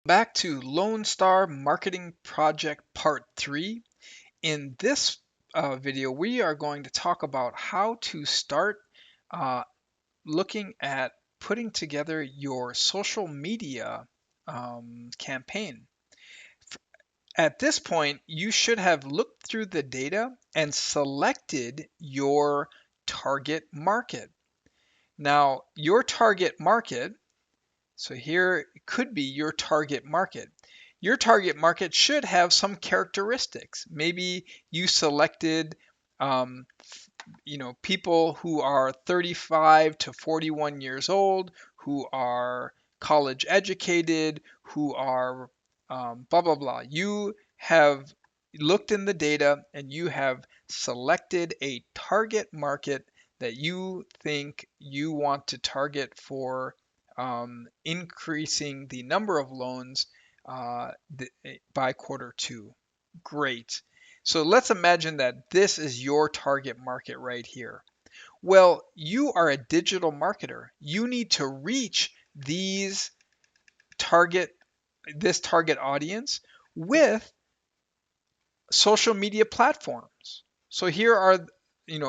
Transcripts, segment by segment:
Back to Lone Star Marketing Project Part 3. In this video, we are going to talk about how to start uh, looking at putting together your social media campaign. At this point, you should have looked through the data and selected your target market. Now, your target market, so here it could be your target market. Your target market should have some characteristics. Maybe you selected, um, people who are 35 to 41 years old, who are college educated, who are blah, blah, blah. You have looked in the data and you have selected a target market that you think you want to target for increasing the number of loans by quarter 2. Great. So let's imagine that this is your target market right here. Well, you are a digital marketer. You need to reach these target this target audience with social media platforms. So here are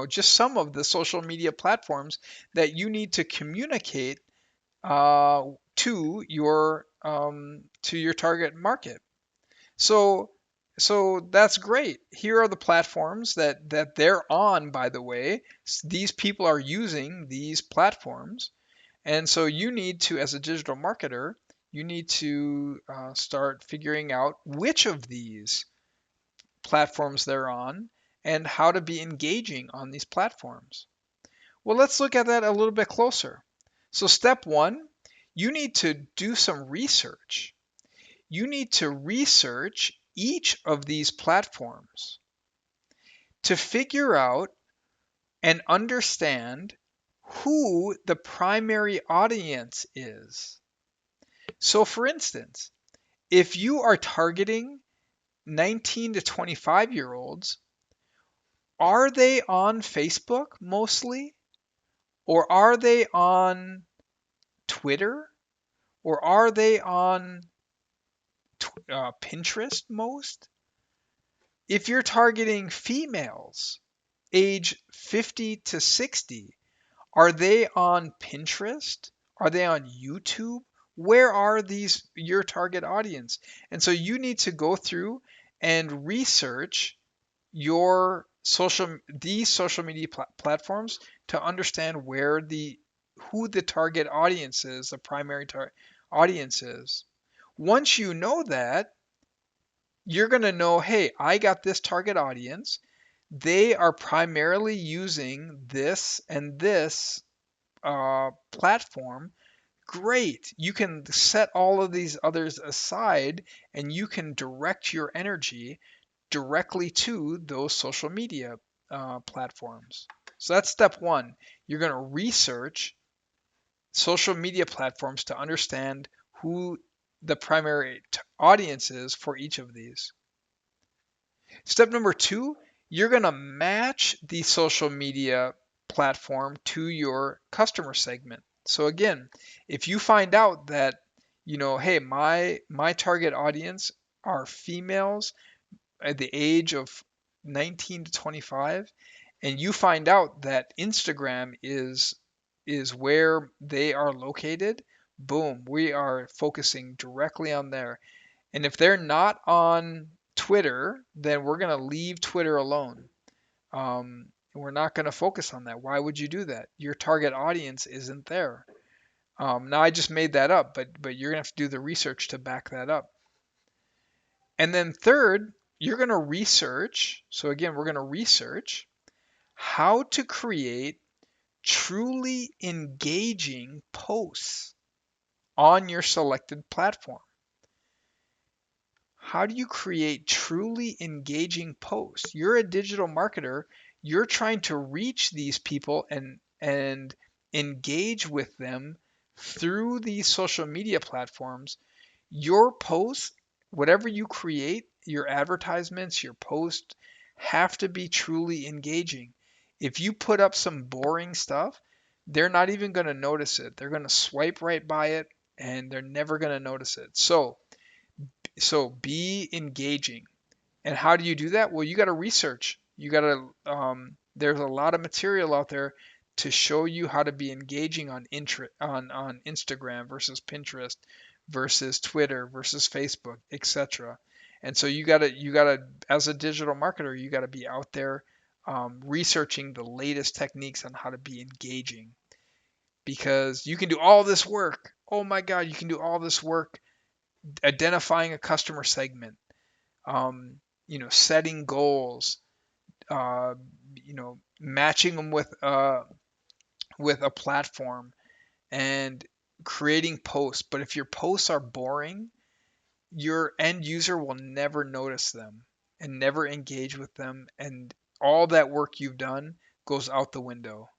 just some of the social media platforms that you need to communicate uh, to your target market. So so that's great. Here are the platforms that they're on, by the way. These people are using these platforms. And so you need to, as a digital marketer, you need to start figuring out which of these platforms they're on and how to be engaging on these platforms. Well, let's look at that a little bit closer. So step 1, you need to do some research. You need to research each of these platforms to figure out and understand who the primary audience is. So, for instance, if you are targeting 19 to 25-year-olds, are they on Facebook mostly? Or are they on Twitter? Or are they on Pinterest most? If you're targeting females, age 50 to 60, are they on Pinterest? Are they on YouTube? Where are these your target audience? And so you need to go through and research these social media platforms to understand who the target audience is, the primary audience is. Once you know that, you're going to know, hey, I got this target audience. They are primarily using this and this platform. Great. You can set all of these others aside and you can direct your energy directly to those social media platforms. So that's step 1. You're going to research social media platforms to understand who the primary audience is for each of these. Step number 2, you're going to match the social media platform to your customer segment. So again, if you find out that, hey, my target audience are females at the age of 19 to 25, and you find out that Instagram is where they are located, boom, we are focusing directly on there. And if they're not on Twitter, then we're going to leave Twitter alone. We're not going to focus on that. Why would you do that? Your target audience isn't there. Now I just made that up, but you're going to have to do the research to back that up. And then third, you're going to research. So again, we're going to research how to create truly engaging posts on your selected platform. How do you create truly engaging posts? You're a digital marketer. You're trying to reach these people and engage with them through these social media platforms. Your posts, whatever you create, your advertisements, your posts have to be truly engaging. If you put up some boring stuff, they're not even going to notice it. They're going to swipe right by it and they're never going to notice it. So So be engaging. And how do you do that? Well, you got to research. You got to, there's a lot of material out there to show you how to be engaging on Instagram versus Pinterest versus Twitter versus Facebook, etc. And so you got to, as a digital marketer, you got to be out there researching the latest techniques on how to be engaging because you can do all this work. Oh my God, you can do all this work identifying a customer segment, um, setting goals, uh, matching them with a platform and creating posts. But if your posts are boring, your end user will never notice them and never engage with them, and all that work you've done goes out the window.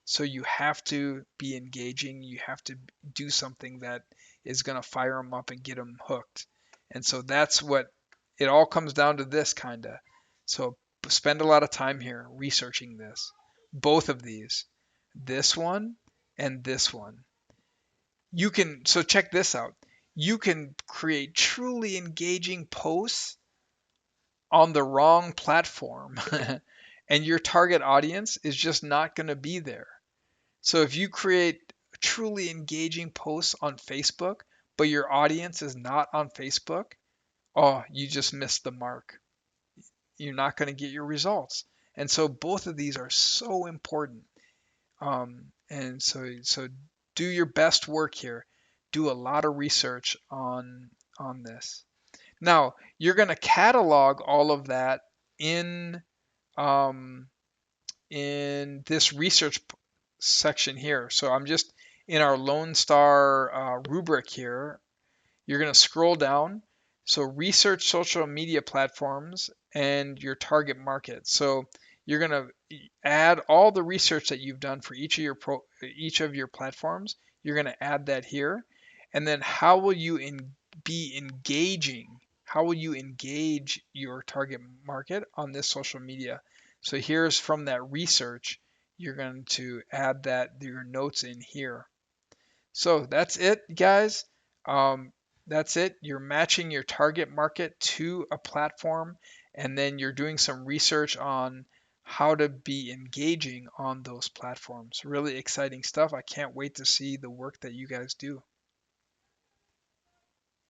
So you have to be engaging. You have to do something that is going to fire them up and get them hooked. And so that's what it all comes down to this kind of. So spend a lot of time here researching this, both of these, this one and this one. So check this out. You can create truly engaging posts on the wrong platform, and your target audience is just not going to be there. So if you create truly engaging posts on Facebook, but your audience is not on Facebook, oh, you just missed the mark. You're not going to get your results. And so both of these are so important. And so do your best work here. Do a lot of research on this. Now, you're going to catalog all of that in um, in this research section here. So I'm just in our Lone Star rubric here. You're going to scroll down. So research social media platforms and your target market. So you're going to add all the research that you've done for each of your platforms. You're going to add that here. And then how will you be engaging? How will you engage your target market on this social media? So here's from that research. You're going to add your notes in here. So that's it, guys. Um, that's it. You're matching your target market to a platform, and then you're doing some research on how to be engaging on those platforms. Really exciting stuff. I can't wait to see the work that you guys do.